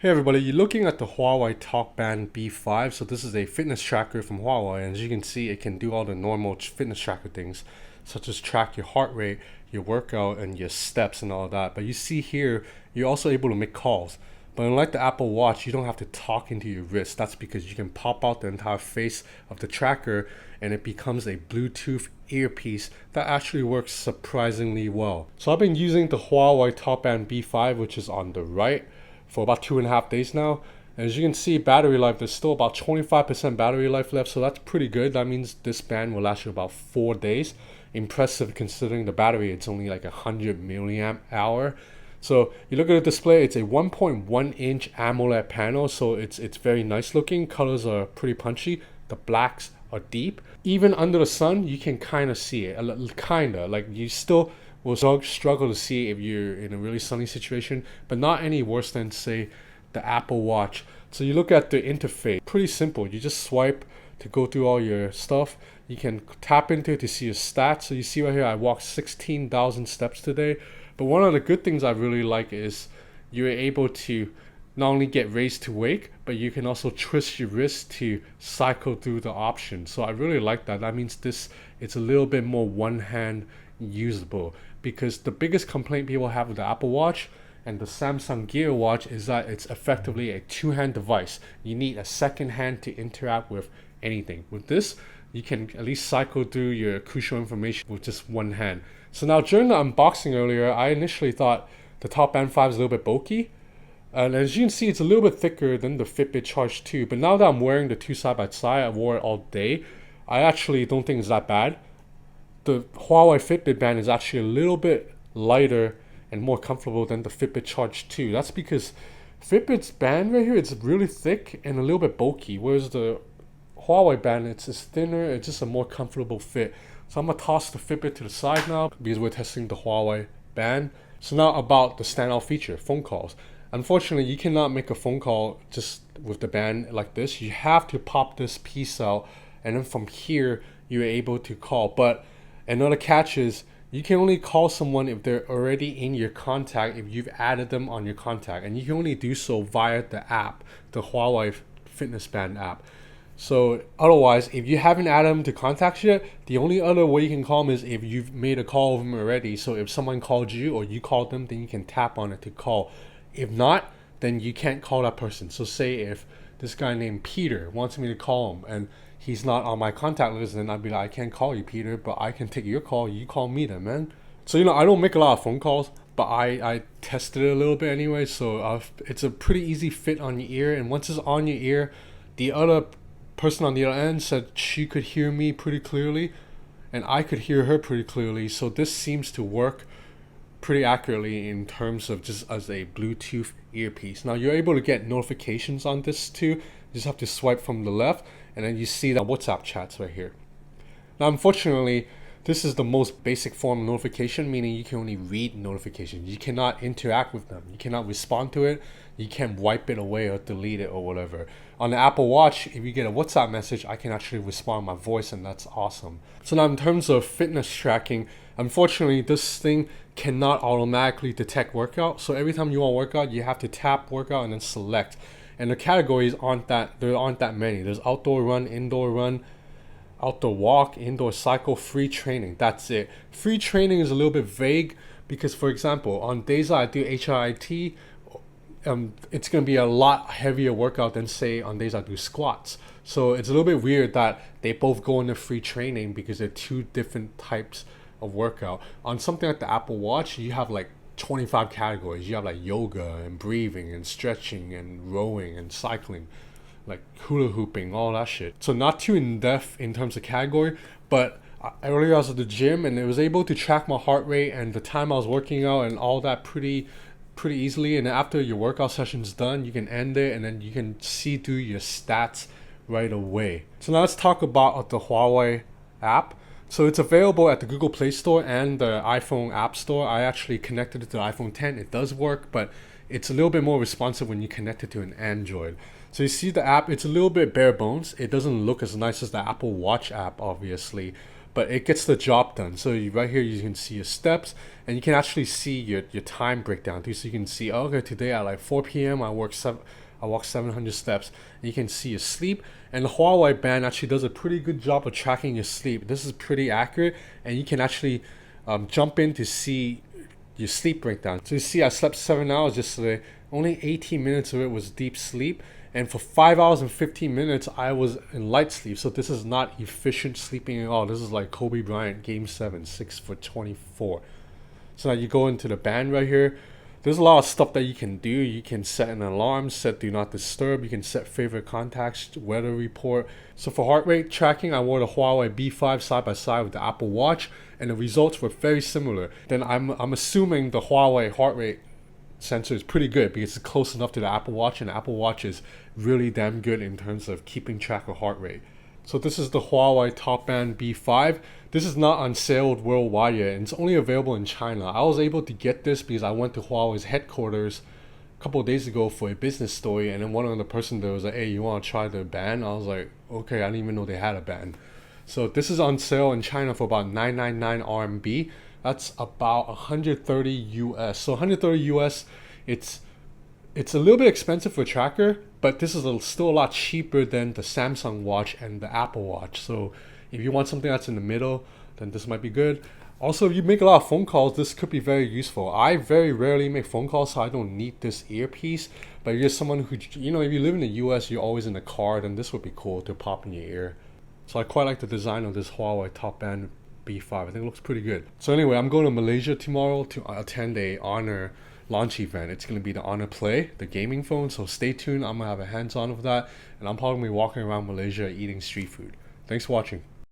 Hey everybody, you're looking at the Huawei Talkband B5. So this is a fitness tracker from Huawei, and as you can see, it can do all the normal fitness tracker things, such as track your heart rate, your workout, and your steps and all that. But you see here, you're also able to make calls. But unlike the Apple Watch, you don't have to talk into your wrist. That's because you can pop out the entire face of the tracker and it becomes a Bluetooth earpiece that actually works surprisingly well. So I've been using the Huawei Talkband B5, which is on the right, for about 2.5 days now. And as you can see, battery life, there's still about 25% battery life left, so that's pretty good. That means this band will last you about 4 days. Impressive considering the battery, it's only like 100 milliamp hour. So you look at the display, it's a 1.1 inch AMOLED panel, so it's very nice looking. Colors are pretty punchy. The blacks are deep. Even under the sun, you can kind of see it. Kinda, like you still will struggle to see if you're in a really sunny situation, but not any worse than, say, the Apple Watch. So you look at the interface, pretty simple. You just swipe to go through all your stuff. You can tap into it to see your stats. So you see right here, I walked 16,000 steps today. But one of the good things I really like is you're able to not only get raised to wake, but you can also twist your wrist to cycle through the options. So I really like that. That means it's a little bit more one hand usable, because the biggest complaint people have with the Apple Watch and the Samsung Gear Watch is that it's effectively a two-hand device. You need a second hand to interact with anything. With this, you can at least cycle through your crucial information with just one hand. So now during the unboxing earlier, I initially thought the Talkband 5 is a little bit bulky. And as you can see, it's a little bit thicker than the Fitbit Charge 2. But now that I'm wearing the two side by side, I wore it all day, I actually don't think it's that bad. The Huawei Fitbit band is actually a little bit lighter and more comfortable than the Fitbit Charge 2. That's because Fitbit's band right here, it's really thick and a little bit bulky, whereas the Huawei band, it's thinner, it's just a more comfortable fit. So I'm gonna toss the Fitbit to the side now because we're testing the Huawei band. So now about the standout feature, phone calls. Unfortunately, you cannot make a phone call just with the band like this. You have to pop this piece out, and then from here, you're able to call. But another catch is you can only call someone if they're already in your contact, if you've added them on your contact. And you can only do so via the app, the Huawei Fitness Band app. So otherwise, if you haven't added them to contacts yet, the only other way you can call them is if you've made a call of them already. So if someone called you or you called them, then you can tap on it to call. If not, then you can't call that person. So say if this guy named Peter wants me to call him and he's not on my contact list, then I'd be like, I can't call you, Peter, but I can take your call. You call me then, man. So, I don't make a lot of phone calls, but I tested it a little bit anyway. So it's a pretty easy fit on your ear. And once it's on your ear, the other person on the other end said she could hear me pretty clearly and I could hear her pretty clearly. So this seems to work pretty accurately in terms of just as a Bluetooth earpiece. Now you're able to get notifications on this too. You just have to swipe from the left and then you see the WhatsApp chats right here. Now unfortunately, this is the most basic form of notification, meaning you can only read notifications. You cannot interact with them. You cannot respond to it. You can't wipe it away or delete it or whatever. On the Apple Watch, if you get a WhatsApp message, I can actually respond with my voice, and that's awesome. So now in terms of fitness tracking, unfortunately, this thing cannot automatically detect workout. So every time you want to work out, you have to tap workout and then select. And the categories there aren't that many. There's outdoor run, outdoor walk, indoor cycle, free training. That's it. Free training is a little bit vague because, for example, on days that I do HIIT, it's going to be a lot heavier workout than, say, on days I do squats. So it's a little bit weird that they both go into free training because they're two different types of workout. On something like the Apple Watch, you have like 25 categories. You have like yoga and breathing and stretching and rowing and cycling, like hula hooping, all that shit. So not too in depth in terms of category, but earlier I was at the gym and it was able to track my heart rate and the time I was working out and all that pretty easily. And after your workout session's done, you can end it and then you can see through your stats right away. So now let's talk about the Huawei app. So it's available at the Google Play Store and the iPhone App Store. I actually connected it to the iPhone 10. It does work, but it's a little bit more responsive when you connect it to an Android. So you see the app, it's a little bit bare bones. It doesn't look as nice as the Apple Watch app, obviously, but it gets the job done. So right here you can see your steps, and you can actually see your time breakdown too. So you can see, okay, today at like 4 p.m. I walked 700 steps. And you can see your sleep, and the Huawei band actually does a pretty good job of tracking your sleep. This is pretty accurate, and you can actually jump in to see your sleep breakdown. So you see I slept 7 hours yesterday. Only 18 minutes of it was deep sleep, and for 5 hours and 15 minutes I was in light sleep. So this is not efficient sleeping at all. This is like Kobe Bryant game 7, 6 for 24. So now you go into the band right here. There's a lot of stuff that you can do. You can set an alarm, set do not disturb. You can set favorite contacts, weather report. So for heart rate tracking, I wore the Huawei B5 side by side with the Apple Watch, and the results were very similar. Then I'm assuming the Huawei heart rate sensor is pretty good because it's close enough to the Apple Watch, and the Apple Watch is really damn good in terms of keeping track of heart rate. So this is the Huawei Talkband B5. This is not on sale worldwide yet, and it's only available in China. I was able to get this because I went to Huawei's headquarters a couple of days ago for a business story, and then one of the person there was like, hey, you want to try the band? I was like, okay, I didn't even know they had a band. So this is on sale in China for about 999 RMB. That's about 130 US. So 130 US, it's a little bit expensive for a tracker, but this is still a lot cheaper than the Samsung Watch and the Apple Watch. So if you want something that's in the middle, then this might be good. Also, if you make a lot of phone calls, this could be very useful. I very rarely make phone calls, so I don't need this earpiece. But if you're someone who, if you live in the US, you're always in the car, then this would be cool to pop in your ear. So I quite like the design of this Huawei Top Band B5. I think it looks pretty good. So anyway, I'm going to Malaysia tomorrow to attend a Honor launch event. It's going to be the Honor Play, the gaming phone. So stay tuned. I'm going to have a hands-on with that. And I'm probably walking around Malaysia eating street food. Thanks for watching.